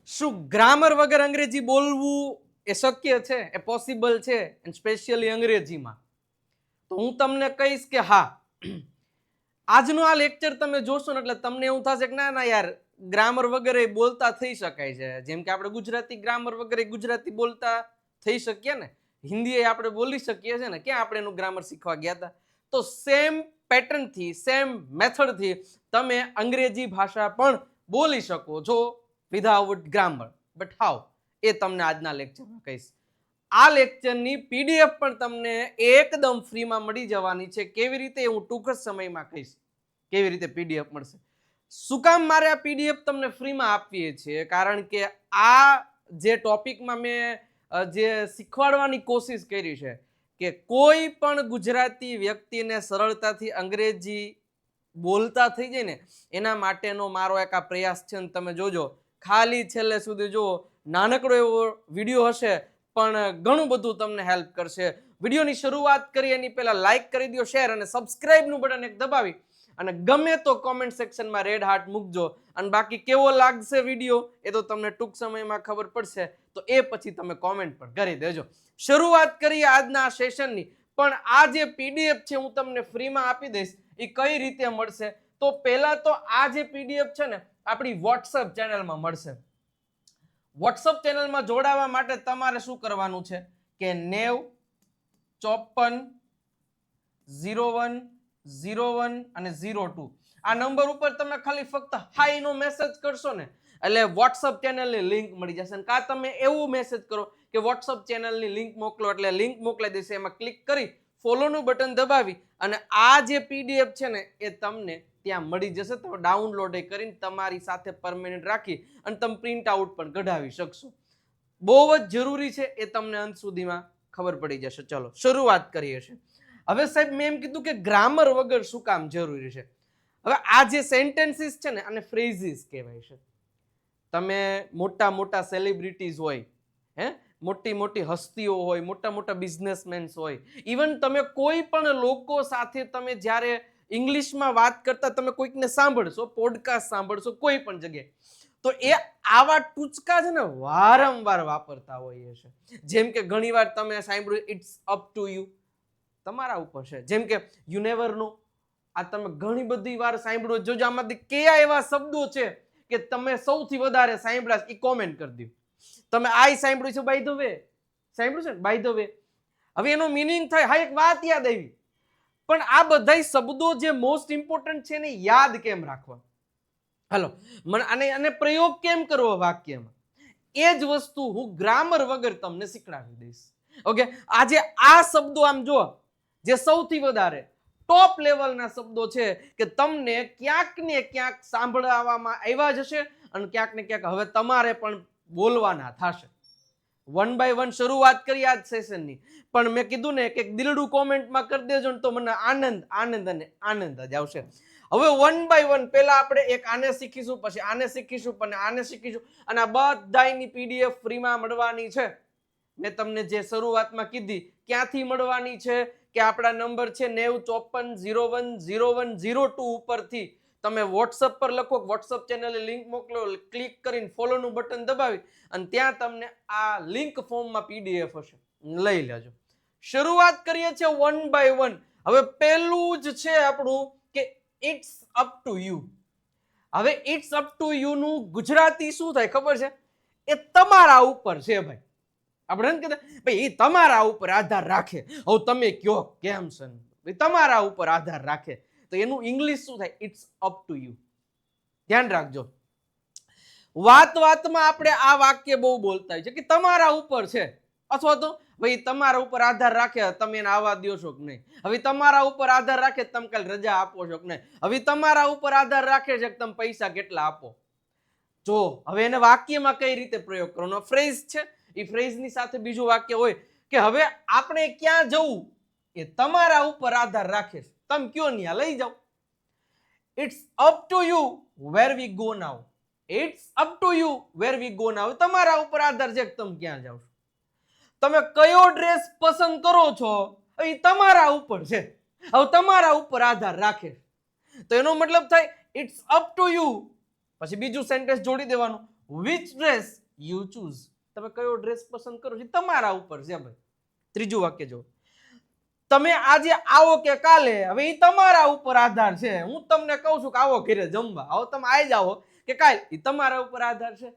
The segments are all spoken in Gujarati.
શું ગ્રામર વગર અંગ્રેજી બોલવું એ શક્ય છે? એ પોસિબલ છે? સ્પેશિયલી અંગ્રેજીમાં? તો હું તમને કહીશ કે હા. આજનું આ લેક્ચર તમે જોશો ને એટલે તમને એવું થશે કે ના ના યાર, ગ્રામર વગર બોલતા થઈ શકાય છે. જેમ કે આપણે ગુજરાતી ગ્રામર વગર ગુજરાતી બોલતા થઈ શકીએ ને, હિન્દી આપણે બોલી શકીએ છીએ ને, ક્યાં આપણે એનું ગ્રામર શીખવા ગયા હતા? તો સેમ પેટર્નથી, સેમ મેથડથી તમે અંગ્રેજી ભાષા પણ બોલી શકો છો વિધાઉટ ગ્રામર. બટ હાઉ, એ તમને આજના લેક્ચરમાં કહીશ. આ લેક્ચરની પીડીએફ પણ તમને એકદમ ફ્રીમાં મળી જવાની છે. કેવી રીતે હું ટૂંક જ સમયમાં કહીશ કેવી રીતે પીડીએફ મળશે. શું કામ મારે આ પીડીએફ તમને ફ્રીમાં આપીએ છીએ? કારણ કે આ જે ટોપિકમાં મેં જે શીખવાડવાની કોશિશ કરી છે કે કોઈ પણ ગુજરાતી વ્યક્તિને સરળતાથી અંગ્રેજી બોલતા થઈ જાય ને, એના માટેનો મારો એક આ પ્રયાસ છે. ને તમે જોજો, ખાલી છેલ્લે સુધી જુઓ. નાનકડો એવો વિડીયો હશે પણ ઘણું બધું તમને હેલ્પ કરશે. વિડીયોની શરૂઆત કરી એની પહેલા લાઈક કરી દો, શેર અને સબસ્ક્રાઇબનું બટન એક દબાવી અને ગમે તો કોમેન્ટ સેક્શનમાં રેડ હાર્ટ મૂકજો. અને બાકી કેવો લાગશે વિડીયો એ તો તમને ટૂંક સમયમાં ખબર પડશે, તો એ પછી તમે કોમેન્ટ પણ કરી દેજો. શરૂઆત કરીએ આજના આ સેશનની. પણ આ જે પીડીએફ છે હું તમને ફ્રીમાં આપી દઈશ. એ કઈ રીતે મળશે? તો પહેલા તો આ જે પીડીએફ છે ને આપણી વોટ્સઅપ ચેનલમાં મળશે. વોટ્સઅપ ચેનલમાં જોડાવા માટે તમારે શું કરવાનું છે કે 90540101 અને 02 આ નંબર ઉપર તમે ખાલી ફક્ત હાઈ નો મેસેજ કરશો ને એટલે વોટ્સઅપ ચેનલની લિંક મળી જશે. અને કાં તમે એવું મેસેજ કરો કે વોટ્સઅપ ચેનલની લિંક મોકલો, એટલે લિંક મોકલાઈ દેશે. એમાં ક્લિક કરી ફોલોનું બટન દબાવી અને આ જે પીડીએફ છે ને એ તમને ત્યાં મળી જશે. તો ડાઉનલોડ કરીને તમારી સાથે પરમેનન્ટ રાખી અને તમે પ્રિન્ટ આઉટ પણ કઢાવી શકશો. બહુ જ જરૂરી છે, એ તમને અંત સુધીમાં ખબર પડી જશે. ચલો શરૂઆત કરીએ છીએ. હવે સાહેબ મેં એમ કીધું કે ગ્રામર વગર શું કામ જરૂરી છે? હવે આ જે સેન્ટેન્સીસ છે ને આને ફ્રેઝીસ કહેવાય છે. તમે મોટા મોટા સેલિબ્રિટીઝ હોય, મોટી મોટી હસ્તીઓ હોય, મોટા મોટા બિઝનેસમેન્સ હોય, ઇવન તમે કોઈ પણ લોકો સાથે તમે જ્યારે ઇંગ્લિશમાં વાત કરતા તમે કોઈકને સાંભળશો, પોડકાસ્ટ સાંભળશો કોઈ પણ જગ્યાએ, તો એ આવા ટૂચકા છે ને વારંવાર વાપરતા હોઈએ છે. જેમ કે ઘણીવાર તમે સાંભળ્યું ઇટ્સ અપ ટુ યુ, તમારા ઉપર છે. જેમ કે યુ નેવર નો, આ તમે ઘણી બધી વાર સાંભળ્યું. જોજો આમાંથી કયા એવા શબ્દો છે કે તમે સૌથી વધારે સાંભળ્યા, એ કોમેન્ટ કરી દો. તમે આ સાંભળ્યું છે બાય ધ વે, સાંભળ્યું છે ને બાય ધ વે. હવે એનો મિનિંગ થાય, હા એક વાત યાદ આવી. પણ આ બધા શબ્દો જે મોસ્ટ ઇમ્પોર્ટન્ટ છે ને યાદ કેમ રાખવા? હાલો મને આને પ્રયોગ કેમ કરવો વાક્યમાં, એ જ વસ્તુ હું ગ્રામર વગર તમને શીખડાવી દઈશ. ઓકે, આજે આ શબ્દો આમ જો જે સૌથી વધારે ટોપ લેવલના શબ્દો છે કે તમને ક્યાંક ને ક્યાંક સાંભળવામાં આવ્યા જ હશે અને ક્યાંક ને ક્યાંક હવે તમારે પણ બોલવાના થશે. વન બાય વન શરૂઆત કરી આજ સેશનની. પણ મેં કીધું ને કે દિલડું કોમેન્ટમાં કરી દેજો ને તો મને આનંદ આનંદ અને આનંદ જ આવશે. હવે વન બાય વન પહેલા આપણે એક આને શીખીશું, પછી આને શીખીશું, પછી આને શીખીશું. અને આ બધાની પીડીએફ ફ્રીમાં મળવાની છે. મેં તમને જે શરૂઆતમાં કીધી ક્યાંથી મળવાની છે કે આપણા નંબર છે 9054010102 ઉપરથી તમે વોટ્સઅપ પર લખો, વોટ્સઅપ ચેનલની લિંક મોકલો, ક્લિક કરીને ફોલોનું બટન દબાવી અને ત્યાં તમને આ લિંક ફોર્મમાં પીડીએફ હશે, લઈ લેજો. શરૂઆત કરીએ છીએ વન બાય વન. હવે પહેલું જ છે આપણું કે ઇટ્સ અપ ટુ યુ. હવે ઇટ્સ અપ ટુ યુ નું ગુજરાતી શું થાય ખબર છે? એ તમારા ઉપર છે ભાઈ. આપણે એમ કહેતા ભાઈ એ તમારા ઉપર આધાર રાખે, હવે તમે કયો કેમ છે, તમારા ઉપર આધાર રાખે. તો એનું ઇંગ્લિશ શું થાય? It's up to you. ધ્યાન રાખજો. વાત વાતમાં આપણે આ વાક્ય બહુ બોલતા હોય છે કે તમારા ઉપર છે, અથવા તો ભાઈ તમારા ઉપર આધાર રાખે તમે એને આવવા દો છો કે નહીં. હવે તમારા ઉપર આધાર રાખે તમે કાલ રજા આપો છો કે નહીં. હવે તમારા ઉપર આધાર રાખે છે કે તમે પૈસા કેટલા આપો. જો હવે એને વાક્યમાં કઈ રીતે પ્રયોગ કરવાનો? ફ્રેઝ છે, એ ફ્રેઝની સાથે બીજું વાક્ય હોય કે હવે આપણે ક્યાં જવું એ તમારા ઉપર આધાર રાખે છે, તમે કયો ન્યા લઈ જાઓ. It's up to you where we go now. It's up to you where we go now. તમારા ઉપર આધાર છે કે તમે ક્યાં જાઓ છો. તમે કયો ડ્રેસ પસંદ કરો છો એ તમારા ઉપર છે, હવે તમારા ઉપર આધાર રાખે. તો એનો મતલબ થાય ઇટ્સ અપ ટુ યુ, પછી બીજું સેન્ટેન્સ જોડી દેવાનું, which dress you choose. તમે કયો ડ્રેસ પસંદ કરો છો તમારા ઉપર છે ભાઈ. ત્રીજું વાક્ય જો, તમે આજે આવો કે કાલે, હવે એ તમારા ઉપર આધાર છે. હું તમને કહું છું કે આવો ઘરે જમવા, આવો તમે આઈ જાઓ કે કાલે, એ તમારા ઉપર આધાર છે.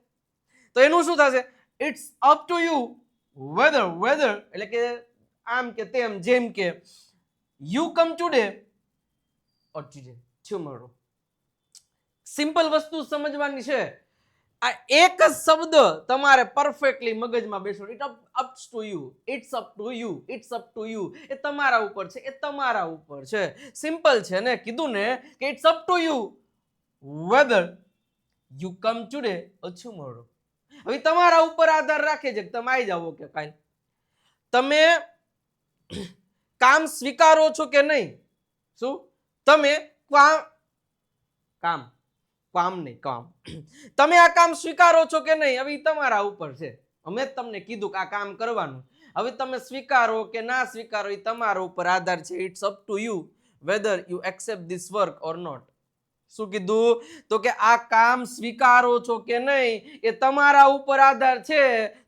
તો એનું શું થશે? It's up to you whether એટલે કે આમ કે તેમ, જેમ કે you come today or tomorrow. Simple વસ્તુ સમજવાની છે. આ એક જ શબ્દ તમારે પરફેક્ટલી મગજમાં બેસો. It's up to you. એ તમારા ઉપર છે, એ તમારા ઉપર છે. સિમ્પલ છે ને, કીધું ને કે it's up to you whether you come today or tomorrow. હવે તમારા ઉપર આધાર રાખે છે કે તમે આવી જાઓ કે કાંઈ. તમે કામ સ્વીકારો છો કે નહીં? શું તમે કામ તમે આ કામ સ્વીકારો છો કે નહીં? હવે તમારા ઉપર છે. અમે જ તમને કીધું કે આ કામ કરવાનું. હવે તમે સ્વીકારો કે ના સ્વીકારો એ તમારા ઉપર આધાર છે. It's up to you whether you accept this work or not. શું કીધું? તો કે આ કામ સ્વીકારો છો કે નહીં એ તમારા ઉપર આધાર છે.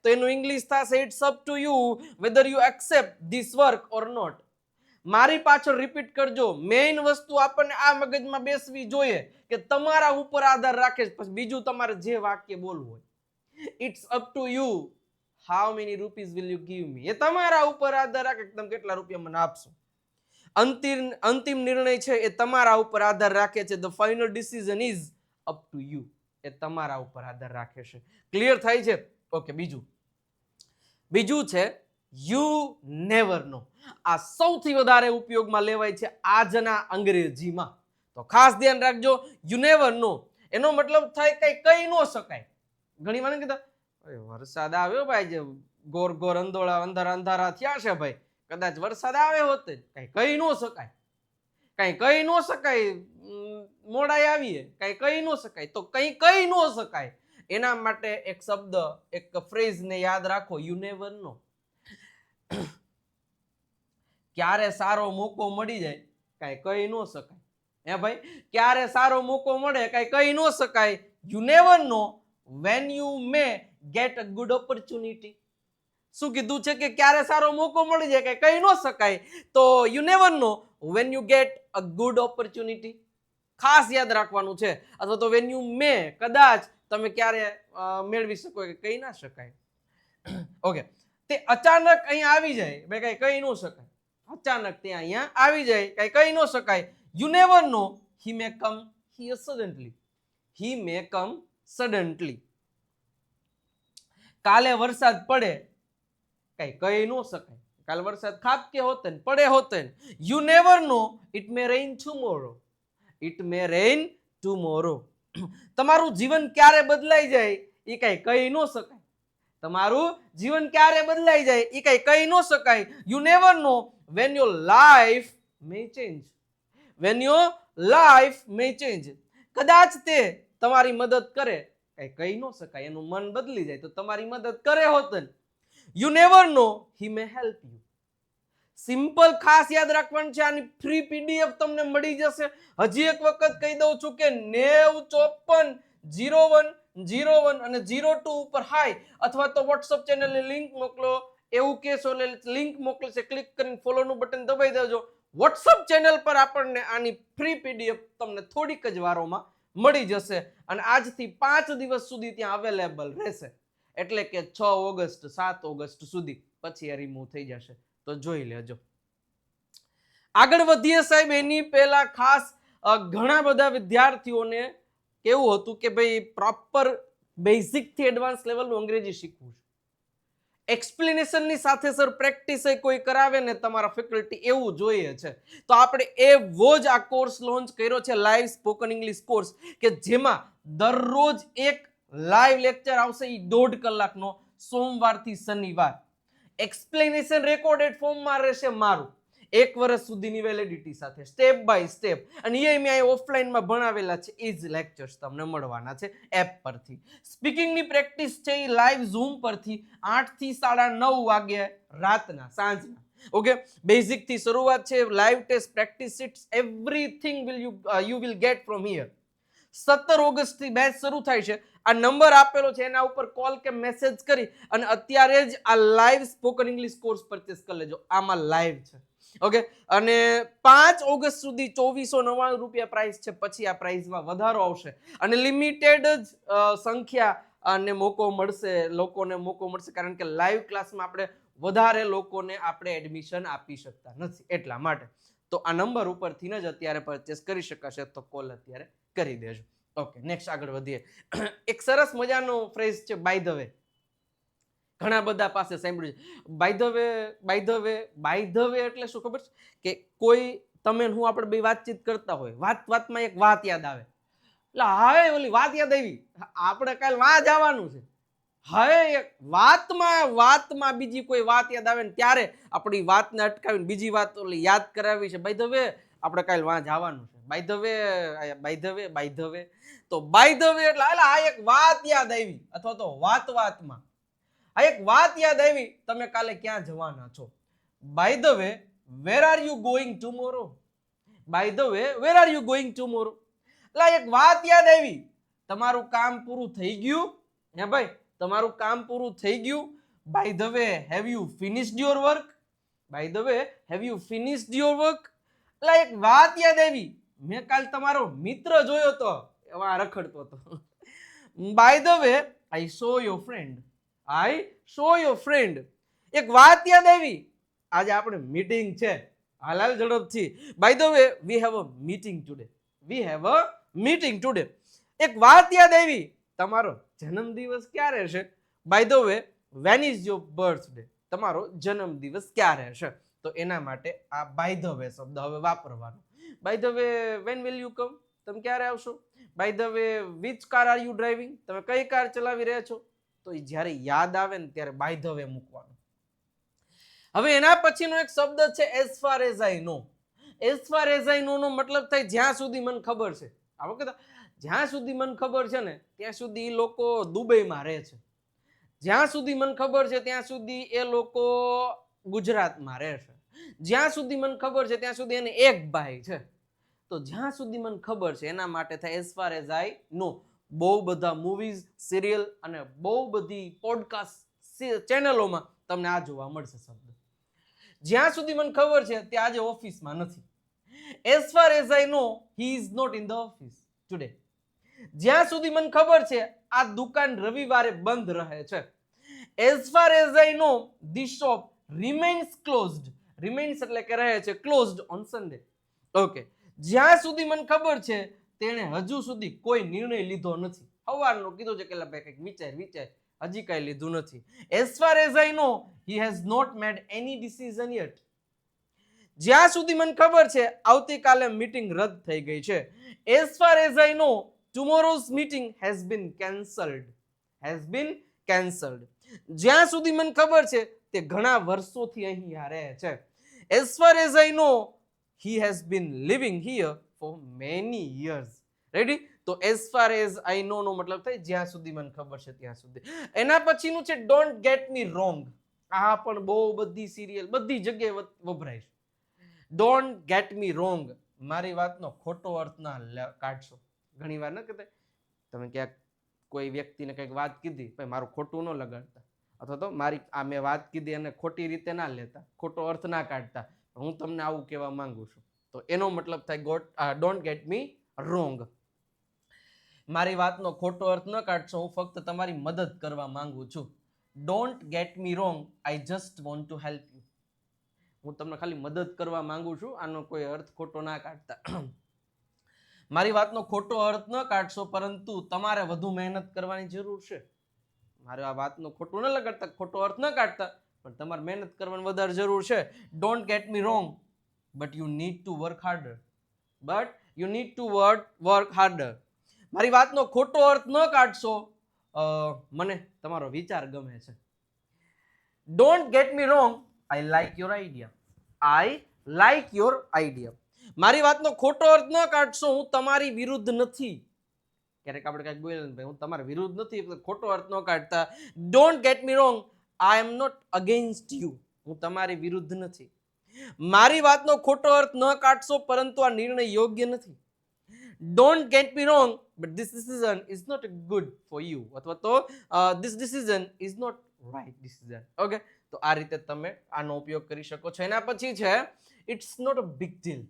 તો એનું ઇંગ્લિશ થશે it's up to you whether you accept this work or not. મારી પાછળ રિપીટ કરજો. મેઇન વસ્તુ આપણને આ મગજમાં બેસવી જોઈએ કે તમારા ઉપર આધાર રાખે છે. પછી બીજું તમારે જે વાક્ય બોલવું હોય. It's up to you how many rupees will you give me. એ તમારા ઉપર આધાર રાખે કે તમે કેટલા રૂપિયા મને આપશો. અંતિમ નિર્ણય છે એ તમારા ઉપર આધાર રાખે છે. The final decision is up to you. એ તમારા ઉપર આધાર રાખે છે. ક્લિયર થાય છે? ઓકે. બીજું છે યુ નેવર નો. આ સૌથી વધારે ઉપયોગમાં લેવાય છે આજના અંગ્રેજીમાં. તો ખાસ ધ્યાન રાખજો. યુ નેવર નો એનો મતલબ થાય કઈ કહી ન શકાય. ઘણી વાર કીધા વરસાદ આવ્યો ભાઈ, જે ગોર ગોર અંધારા થયા છે ભાઈ, કદાચ વરસાદ આવે હોત કઈ કહી ન શકાય. કઈ કહી ન શકાય, મોડાઈ આવીએ કઈ કહી ન શકાય. તો કઈ કહી ન શકાય એના માટે એક શબ્દ, એક ફ્રેઝ ને યાદ રાખો. યુ નેવર નો. ક્યારે સારો મોકો મળી જાય કઈ કહી ન શકાય. હે ભાઈ, ક્યારે સારો મોકો મળે કઈ કહી ન શકાય. You never no when you may get a good opportunity. શું કીધું છે કે ક્યારે સારો મોકો મળી જાય કઈ કહી ન શકાય. તો you never no when you get a good opportunity. ખાસ યાદ રાખવાનું છે. અથવા તો when you may, કદાચ તમે ક્યારે મેળવી શકો કે કહી ના શકાય. ઓકે. તે અચાનક અહીંયા આવી જાય ભાઈ, કઈ કહી ન શકાય. અચાનક ત્યાં અહીંયા આવી જાય કઈ કહી ન શકાય. You never no he may come here suddenly. he may come suddenly. કાલે વરસાદ પડે કઈ કહી ન શકાય. કાલે વરસાદ ખાબકે હોતે ને પડે હોતે. You never no it may rain tomorrow. It may rain tomorrow. તમારું જીવન ક્યારે બદલાઈ જાય એ કઈ કહી ન શકાય. તમારું જીવન ક્યારે બદલાઈ જાય એ કઈ કહી ન શકાય. You never no when your life may change. when your life may change. કદાચ તે તમારી મદદ કરે કઈ કહી ન શકાય. એનું મન બદલી જાય તો તમારી મદદ કરે હોત. You never no he may help you. Simple ખાસ યાદ રાખવાનું છે. આની ફ્રી પીડીએફ તમને મળી જશે. હજી એક વખત કહી દઉં છું કે 9054 0101 અને 02 ઉપર હાય અથવા તો વોટ્સઅપ ચેનલની લિંક મોકલો એવું કહેશો એટલે લિંક મોકલશે. ક્લિક કરીને ફોલોનું બટન દબાઈ દેજો. વોટ્સઅપ ચેનલ પર આપણને આની ફ્રી પીડીએફ તમને થોડીક જ વારોમાં મળી જશે. અને આજથી 5 દિવસ સુધી ત્યાં અવેલેબલ રહેશે. એટલે કે 6 ઓગસ્ટ 7 ઓગસ્ટ સુધી. પછી એ રિમૂવ થઈ જશે. તો જોઈ લેજો. આગળ વધીએ સાહેબ. એની પહેલા ખાસ ઘણા બધા વિદ્યાર્થીઓને કેવું હતું કે ભાઈ પ્રોપર બેઝિક થી એડવાન્સ લેવલનું અંગ્રેજી શીખવું છે. એક્સપ્લેનેશનની સાથે સર પ્રેક્ટિસ કોઈ કરાવે ને તમારા ફેકલ્ટી એવું જોઈએ છે. તો આપણે એવો જ આ કોર્સ લોન્ચ કર્યો છે, લાઈવ સ્પોકન ઇંગ્લિશ કોર્સ, કે જેમાં દરરોજ એક લાઈવ લેક્ચર આવશે. એ 1.5 કલાકનો સોમવારથી શનિવાર. એક્સપ્લેનેશન રેકોર્ડેડ ફોર્મમાં રહેશે મારું. 1 વર્ષ સુધીની વેલિડિટી સાથે સ્ટેપ બાય સ્ટેપ. અને એ મેં ઓફલાઈનમાં ભણાવેલા છે. એ જ લેક્ચર્સ તમને મળવાના છે એપ પરથી. સ્પીકિંગની પ્રેક્ટિસ છે એ લાઈવ ઝૂમ પરથી 8 થી 9:30 વાગે રાતના સાંજના. ઓકે. બેઝિક થી શરૂઆત છે. Live test, practice sheets, everything you will get from here. 17 ઓગસ્ટથી બેચ શરૂ થાય છે. આ નંબર આપેલો છે એના ઉપર કોલ કે મેસેજ કરી અને અત્યારે જ આ live spoken English course purchase કરી લેજો. આમાં લાઈવ છે. ઓકે, અને 5 ઓગસ્ટ સુધી 2499 રૂપિયા પ્રાઇસ છે. પછી આ પ્રાઇસમાં વધારો આવશે અને લિમિટેડ જ સંખ્યા અને લોકોને મોકો મળશે, કારણ કે લાઈવ ક્લાસમાં આપણે વધારે લોકોને આપણે એડમિશન આપી શકતા નથી એટલા માટે. તો આ નંબર ઉપરથી જ અત્યારે પરચેસ કરી શકાશે, તો કોલ અત્યારે કરી દેજો. ઓકે, નેક્સ્ટ આગળ વધીએ. એક સરસ મજાનો ફ્રેઝ છે બાય ધ વે. ઘણા બધા પાસે સાંભળ્યું છે બાય ધ વે એટલે શું ખબર છે? કે કોઈ તમે હું આપણે બે વાતચીત કરતા હોય, વાતમાં એક વાત યાદ આવે, એટલે હવે ઓલી વાત યાદ આવી, આપણે કાલ વાં જવાનું છે, હવે એક વાતમાં બીજી કોઈ વાત યાદ આવે ને ત્યારે આપણી વાતને અટકાવીને બીજી વાત ઓલી યાદ કરાવી છે. બાય ધ વે આપણે કાલ વાં જવાનું છે. બાય ધ વે તો બાય ધ વે એટલે આ એક વાત યાદ આવી, અથવા તો વાતમાં આ એક વાત યાદ આવી, તમે કાલે ક્યાં જવાના છો. By the way where are you going tomorrow? By the way where are you going tomorrow? એટલે એક વાત યાદ આવી, તમારું કામ પૂરું થઈ ગયું? હે ભાઈ, તમારું કામ પૂરું થઈ ગયું? By the way have you finished your work? By the way have you finished your work? એટલે એક વાત યાદ આવી, મેં કાલ તમારો મિત્ર જોયો તો, એવા રખડતો હતો. By the way I saw your friend. એક વાત યાદ આવી, આજે આપણે મીટિંગ છે, હાલ ઝડપથી. By the way we have a meeting today. એક વાત યાદ આવી, તમારો જન્મદિવસ ક્યારે છે? By the way when is your birthday? તમારો જન્મદિવસ ક્યારે છે? તો એના માટે આ બાય ધ વે શબ્દ હવે વાપરવાનો. By the way when will you come? તમે ક્યારે આવશો? By the way which car are you driving? તમે કઈ કાર ચલાવી રહ્યા છો? તો એ જ્યારે યાદ આવે ને ત્યારે બાય ધ વે મૂકવાનું. હવે એના પછીનો એક શબ્દ છે as far as I know. As far as I know નો મતલબ થાય જ્યાં સુધી મને ખબર છે. આ વખતે જ્યાં સુધી મને ખબર છે ને ત્યાં સુધી એ લોકો દુબઈમાં રહે છે. જ્યાં સુધી મને ખબર છે ત્યાં સુધી એ લોકો ગુજરાતમાં રહે છે. જ્યાં સુધી મને ખબર છે ત્યાં સુધી એને એક ભાઈ છે. તો જ્યાં સુધી મને ખબર છે એના માટે થાય એઝ ફાર એઝ આઈ નો. બહુ બધા મૂવીઝ, સિરિયલ અને બહુ બધી પોડકાસ્ટ ચેનલોમાં તમને આ જોવા મળશે શબ્દ. જ્યાં સુધી મને ખબર છે તે આજે ઓફિસમાં નથી. As far as I know he is not in the office today. જ્યાં સુધી મને ખબર છે આ દુકાન રવિવારે બંધ રહે છે. As far as I know the shop remains closed. Remains એટલે કે રહે છે, ક્લોઝડ ઓન સન્ડે. ઓકે, જ્યાં સુધી મને ખબર છે તેણે હજુ સુધી કોઈ નિર્ણય લીધો નથી. સવારનું કીધું છે કે ભાઈ કંઈક વિચાર, હજી કઈ લીધું નથી. As far as I know he has not made any decision yet. જ્યાં સુધી મને ખબર છે આવતીકાલે મીટિંગ રદ થઈ ગઈ છે. As far as I know tomorrow's meeting has been cancelled. જ્યાં સુધી મને ખબર છે તે ઘણા વર્ષોથી અહીંયા રહે છે. As far as I know he has been living here for many years. Ready? તો as far as I know નો મતલબ થાય જ્યાં સુધી મને ખબર છે ત્યાં સુધી. એના પછીનું છે ડોન્ટ ગેટ મી રોંગ. આ પણ બહુ બધી સિરિયલ, બધી જગ્યાએ વપરાય છે. Don't get me wrong. મારી વાતનો ખોટો અર્થ ના કાઢશો. ઘણી વાર ન કહેતા, તમે ક્યાંક કોઈ વ્યક્તિને કંઈક વાત કીધી, ભાઈ મારું ખોટું ન લગાડતા, અથવા તો મારી આ મેં વાત કીધી અને ખોટી રીતે ના લેતા, ખોટો અર્થ ના કાઢતા. હું તમને આવું કહેવા માંગુ છું. તો એનો મતલબ થાય ડોન્ટ ગેટ મી રોંગ. મારી વાતનો ખોટો અર્થ ન કાઢશો, હું ફક્ત તમારી મદદ કરવા માંગુ છું. Don't get me wrong, I just want to help you. હું તમને ખાલી મદદ કરવા માંગુ છું, આનો કોઈ અર્થ ખોટો ના કાઢતા. મારી વાતનો ખોટો અર્થ ન કાઢશો, પરંતુ તમારે વધુ મહેનત કરવાની જરૂર છે. મારે આ વાતનો ખોટું ન લગાડતા, ખોટો અર્થ ન કાઢતા, પણ તમારે મહેનત કરવાની વધારે જરૂર છે. Don't get me wrong, but you need to work harder. મારી વાતનો ખોટો અર્થ ન કાઢશો, મને તમારો વિચાર ગમે છે. Don't get me wrong, I like your idea. મારી વાતનો ખોટો અર્થ ન કાઢશો, હું તમારી વિરુદ્ધ નથી. ક્યારેક આપણે કંઈક બોલે ભાઈ હું તમારી વિરુદ્ધ નથી, ખોટો અર્થ ન કાઢતા. Don't get me wrong, I am not against you. હું તમારી વિરુદ્ધ નથી. મારી વાતનો ખોટો અર્થ ન કાઢશો, પરંતુ આ નિર્ણય યોગ્ય નથી. Don't get me wrong but this decision is not good for you, અથવા તો this decision is not right decision. Okay, તો આ રીતે તમે આનો ઉપયોગ કરી શકો છો. એના પછી છે it's not a big deal.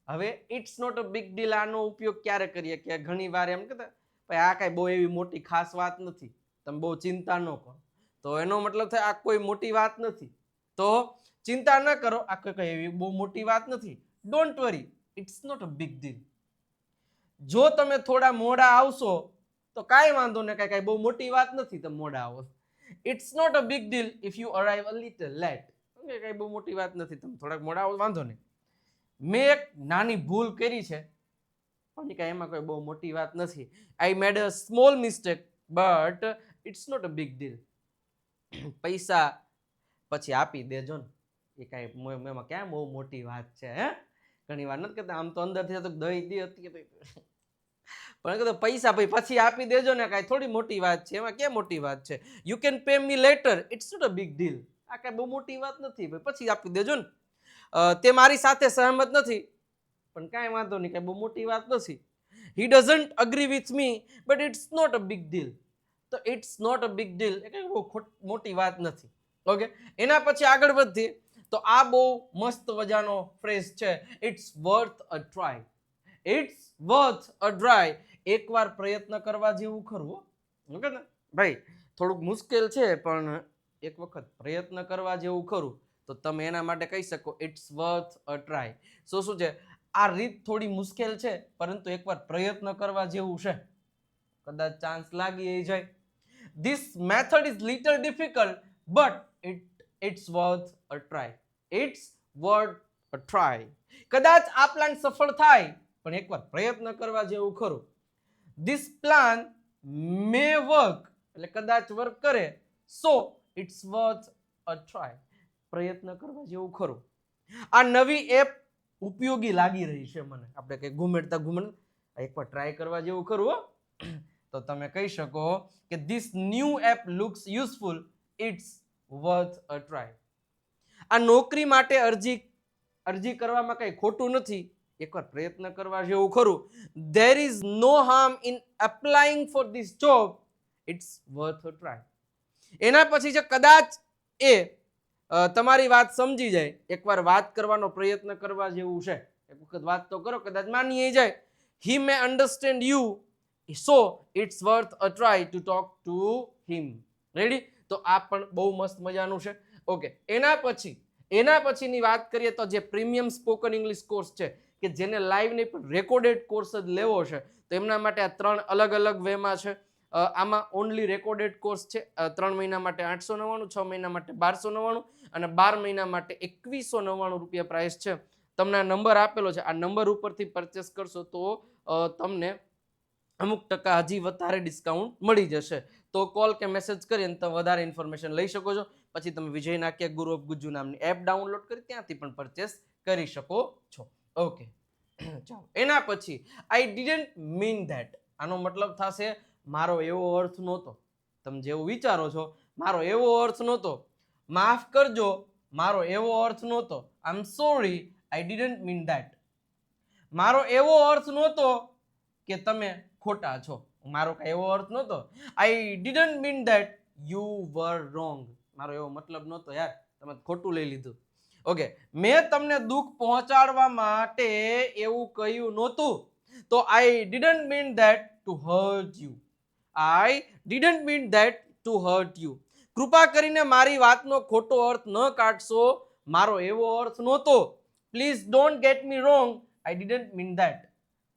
હવે it's not a big deal આનો ઉપયોગ ક્યારે કરીએ કે ઘણી વાર એમ કહેતા ભાઈ આ કાંઈ બહુ એવી મોટી ખાસ વાત નથી, તમે બહુ ચિંતા ન કરો. તો એનો મતલબ થાય આ કોઈ મોટી વાત નથી, તો ચિંતા ન કરો, આ કઈ એવી બહુ મોટી વાત નથી. Don't worry, it's not a big deal. જો તમે થોડા મોડા આવશો તો કાંઈ વાંધો ને, કાંઈ બહુ મોટી વાત નથી તમે મોડા આવો. It's not a big deal if you arrive a little late. કાંઈ બહુ મોટી વાત નથી, તમે થોડાક મોડા આવો વાંધો નહીં. મેં એક નાની ભૂલ કરી છે પણ કાંઈ એમાં કોઈ બહુ મોટી વાત નથી. I made a small mistake but it's not a big deal. પૈસા પછી આપી દેજો ને, એ કાંઈ એમાં ક્યાં બહુ મોટી વાત છે. હે ઘણી વાર નથી કહેતા આમ તો અંદરથી તો દઈ દી હતી પણ કહેતો પૈસા ભાઈ પછી આપી દેજો ને, કાંઈ થોડી મોટી વાત છે, એમાં ક્યાં મોટી વાત છે. You can pay me later, it's not a big deal. આ કાંઈ બહુ મોટી વાત નથી ભાઈ, પછી આપી દેજો ને. તે મારી સાથે સહમત નથી પણ કાંઈ વાંધો નહીં, કાંઈ બહુ મોટી વાત નથી. He doesn't agree with me but it's not a big deal. તો it's not a big deal એ કંઈ બહુ મોટી વાત નથી. ઓકે, એના પછી આગળ વધીએ તો આ બહુ મસ્ત મજાનો ફ્રેઝ છે, it's worth a try. It's worth a try. એકવાર પ્રયત્ન કરવા જેવું ખરું. ઓકે ને ભાઈ, થોડુંક મુશ્કેલ છે પણ એક વખત પ્રયત્ન કરવા જેવું ખરું, તો તમે એના માટે કહી શકો ઇટ્સ વર્થ અ ટ્રાય. શું છે, આ રીત થોડી મુશ્કેલ છે પરંતુ એકવાર પ્રયત્ન કરવા જેવું છે, કદાચ ચાન્સ લાગી જાય. This method is little difficult but it's worth a try. It's worth a try. કદાચ આ પ્લાન સફળ થાય પણ એકવાર પ્રયત્ન કરવા જેવું ખરું. ધીસ પ્લાન મે વર્ક, એટલે કદાચ વર્ક કરે, so it's worth a try. પ્રયત્ન કરવા જેવું ખરું. આ નવી એપ ઉપયોગી લાગી રહી છે મને. આપણે કઈ ઘુમેડતા એકવાર ટ્રાય કરવા જેવું ખરું. તો તમે કહી શકો કે this new app looks useful, it's worth a try. આ નોકરી માટે અરજી કરવામાં કઈ ખોટું નથી, એકવાર પ્રયત્ન કરવા જેવું ખરું. There is no harm in applying for this job, it's worth a try. એના પછી જે કદાચ એ તમારી વાત સમજી જાય, એકવાર વાત કરવાનો પ્રયત્ન કરવા જેવું છે, એક વખત વાત તો કરો, કદાચ માની જાય. He may understand you, so it's worth a try to talk to him. Ready? તો આ પણ બહુ મસ્ત મજાનું છે. ઓકે, એના પછીની વાત કરીએ તો જે પ્રીમિયમ સ્પોકન ઇંગ્લિશ કોર્સ છે કે જેને લાઈવ નહીં પણ રેકોર્ડેડ કોર્સ જ લેવો છે, તો એમના માટે આ 3 અલગ અલગ વેમાં છે. આમાં ઓનલી રેકોર્ડેડ કોર્સ છે. 3 મહિના માટે 899, 6 મહિના માટે 1299 અને 12 મહિના માટે 2199 રૂપિયા પ્રાઇસ છે. તમને આ નંબર આપેલો છે, આ નંબર ઉપરથી પરચેસ કરશો તો તમને અમુક ટકા હજી વધારે ડિસ્કાઉન્ટ મળી જશે. તો કોલ કે મેસેજ કરીને તમે વધારે ઇન્ફોર્મેશન લઈ શકો છો. પછી તમે વિજય નાક્યા ગુરુ ઓફ ગુજ્જુ નામની એપ ડાઉનલોડ કરી ત્યાંથી પણ પરચેસ કરી શકો છો. ઓકે, ચાલો. એના પછી આઈ ડિડન્ટ મીન ધેટ. આનો મતલબ થશે મારો એવો અર્થ નહોતો. તમે જેવું વિચારો છો મારો એવો અર્થ નહોતો, માફ કરજો મારો એવો અર્થ નહોતો. I am sorry, I didn't mean that. મારો એવો અર્થ નહોતો કે તમે ખોટા છો. મારો કઈ એવો અર્થ નહોતો. આઈ didn't mean that you var wrong. મારો એવો મતલબ નહોતો યાર, તમે ખોટું લઈ લીધું. ઓકે, મેં તમને દુઃખ પહોંચાડવા માટે એવું કહ્યું નહોતું. તો I didn't mean that to hurt you. I didn't mean that to hurt you. કૃપા કરીને મારી વાતનો ખોટો અર્થ ન કાઢશો, મારો એવો અર્થ નહોતો. Please don't get me wrong, I didn't mean that.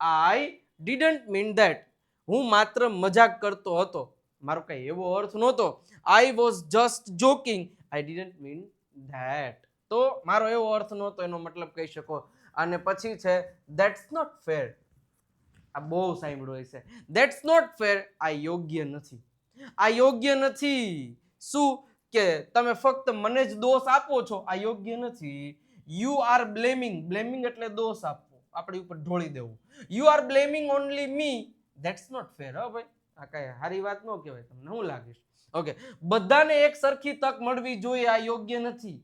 I didn't mean that. હું માત્ર મજાક કરતો હતો, મારો કઈ એવો અર્થ નહોતો. I was just joking, I didn't mean that. તો મારો એવો અર્થ નહોતો એનો મતલબ કહી શકો. અને પછી છે ધેટ્સ નોટ ફેર. આ બહુ સાંભળ્યું હશે. ધેટ્સ નોટ ફેર, આ યોગ્ય નથી. આ યોગ્ય નથી. શું કે તમે ફક્ત મને જ દોષ આપો છો, આ યોગ્ય નથી. You are blaming. બ્લેમિંગ એટલે દોષ આપવો, આપણી ઉપર ઢોળી દેવું. You are blaming only me, that's not fair. હો ભાઈ, આ કઈ સારી વાત ન કહેવાય. તમને શું લાગે છે? ઓકે, બધાને એક સરખી તક મળવી જોઈએ, આ યોગ્ય નથી.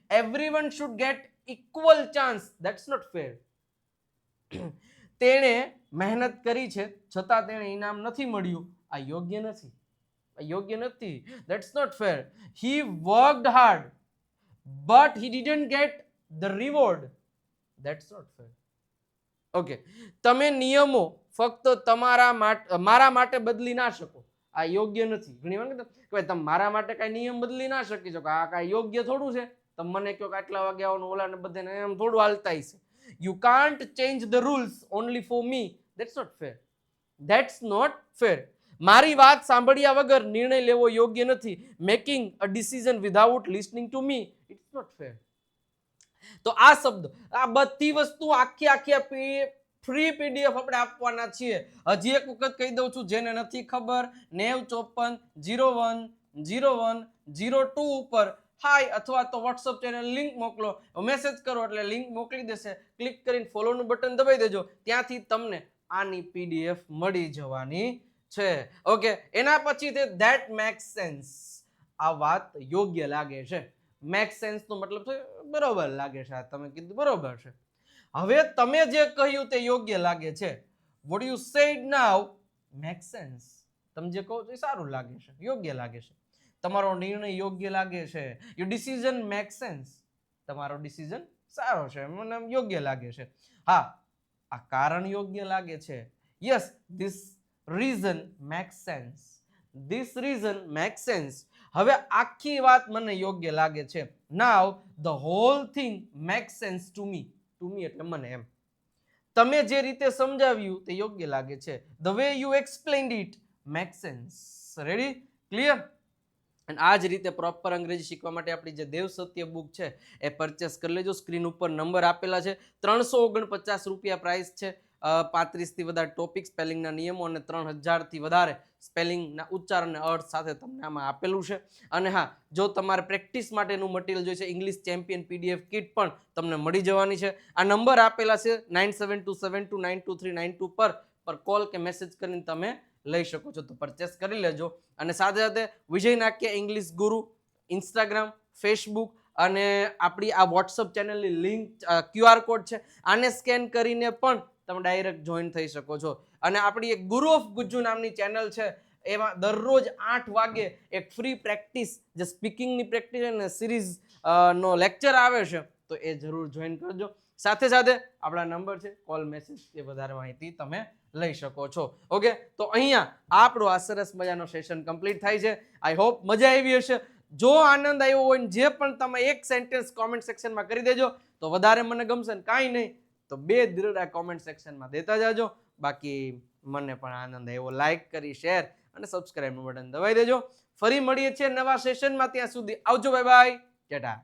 everyone should get equal chance, that's not fair. તેણે મહેનત કરી છે છતાં તેને ઇનામ નથી મળ્યું, આ યોગ્ય નથી. યોગ્ય નથી. That's not fair. He worked hard but he didn't get the reward. That's not fair. Okay, તમે નિયમો ફક્ત મારા માટે બદલી ના શકો, આ યોગ્ય નથી. ઘણી વાર કે તમે મારા માટે કઈ નિયમ બદલી ના શકી શકો, આ કઈ યોગ્ય થોડું છે. તમે મને કહો કે આટલા વાગે આવવાનું, ઓલાને બધાને એમ થોડું હાલતા છે. You can't change the rules only for me. That's not fair. That's not fair. મારી વાત સાંભળ્યા વગર નિર્ણય લેવો યોગ્ય નથી. Making a decision without listening to me, it's not fair. તો આ શબ્દ, આ બધી વસ્તુ આખી ફ્રી પીડીએફ આપણે આપવાના છીએ. હજી એક વખત કહી દઉં છું, જેને નથી ખબર 9054010102 ઉપર હાય અથવા તો વોટ્સઅપ ચેનલ લિંક મોકલો, મેસેજ કરો એટલે લિંક મોકલી દેશે. ક્લિક કરીને ફોલોનું બટન દબાઈ દેજો, ત્યાંથી તમને આની પીડીએફ મળી જવાની છે. ઓકે, એના પછી તે ધેટ મેક્સ સેન્સ, આ વાત યોગ્ય લાગે છે. મેક સેન્સ નો મતલબ છે બરોબર લાગે છે. આ તમે કીધું બરોબર છે. હવે તમે જે કહ્યું તે યોગ્ય લાગે છે. what you said now makes sense. તમે જે કહો છો એ સારું લાગે છે, યોગ્ય લાગે છે. તમારો નિર્ણય યોગ્ય લાગે છે. your decision makes sense. તમારો ડિસિઝન સારો છે, મને યોગ્ય લાગે છે. હા, આ કારણ યોગ્ય લાગે છે. yes, this reason makes sense. this reason makes sense. હવે આખી વાત મને યોગ્ય લાગે છે. now the whole thing makes sense to me. to me એટલે મને એમ. તમે જે રીતે સમજાવ્યું તે યોગ્ય લાગે છે. the way you explained it makes sense. ready? clear? અને આ જ રીતે પ્રોપર અંગ્રેજી શીખવા માટે આપણી જે દેવ સત્ય બુક છે એ પરચેસ કરી લેજો. સ્ક્રીન ઉપર નંબર આપેલા છે. 349 રૂપિયા પ્રાઇસ છે. 35 થી વધારે ટોપિક, સ્પેલિંગના નિયમો અને 3000 થી વધારે સ્પેલિંગના ઉચ્ચારણ અને અર્થ સાથે તમને આમાં આપેલું છે. અને હા, જો તમારે પ્રેક્ટિસ માટેનું મટીરિયલ જોઈએ છે, ઇંગ્લિશ ચેમ્પિયન પીડીએફ કિટ પણ તમને મળી જવાની છે. આ નંબર આપેલા છે 9727292392 પર કોલ કે મેસેજ કરીને તમે લઈ શકો છો. તો પરચેસ કરી લેજો. અને સાથે સાથે વિજય નાક્ય ઇંગ્લિશ ગુરુ ઇન્સ્ટાગ્રામ, ફેસબુક અને આપણી આ વોટ્સઅપ ચેનલની લિંક, QR કોડ છે, આને સ્કેન કરીને પણ તમે ડાયરેક્ટ જોઈન થઈ શકો છો. અને આપણી એક ગુરુ ઓફ ગુજ્જુ નામની ચેનલ છે, એમાં દરરોજ 8 વાગે એક ફ્રી પ્રેક્ટિસ, જે સ્પીકિંગની પ્રેક્ટિસ અને સિરીઝ નો લેક્ચર આવે છે, તો એ જરૂર જોઈન કરજો. સાથે સાથે આપણા નંબર છે, કોલ મેસેજ એ વધારે માહિતી તમે લઈ શકો છો. ઓકે, તો અહીંયા આપણો આ સરસ મજાનો સેશન કમ્પ્લીટ થાય છે. આઈ હોપ મજા આવી હશે. જો આનંદ આવ્યો હોય ને જે પણ તમે એક સેન્ટેન્સ કોમેન્ટ સેક્શનમાં કરી દેજો તો વધારે મને ગમશે. ને કાંઈ નહીં તો 2 દીરડા કોમેન્ટ સેક્શનમાં દેતા જાજો. બાકી મને પણ આનંદ આવ્યો. લાઈક કરી, શેર અને સબસ્ક્રાઇબનું બટન દબાવી દેજો. ફરી મળીએ છીએ નવા સેશનમાં. ત્યાં સુધી આવજો. Bye bye, Tata.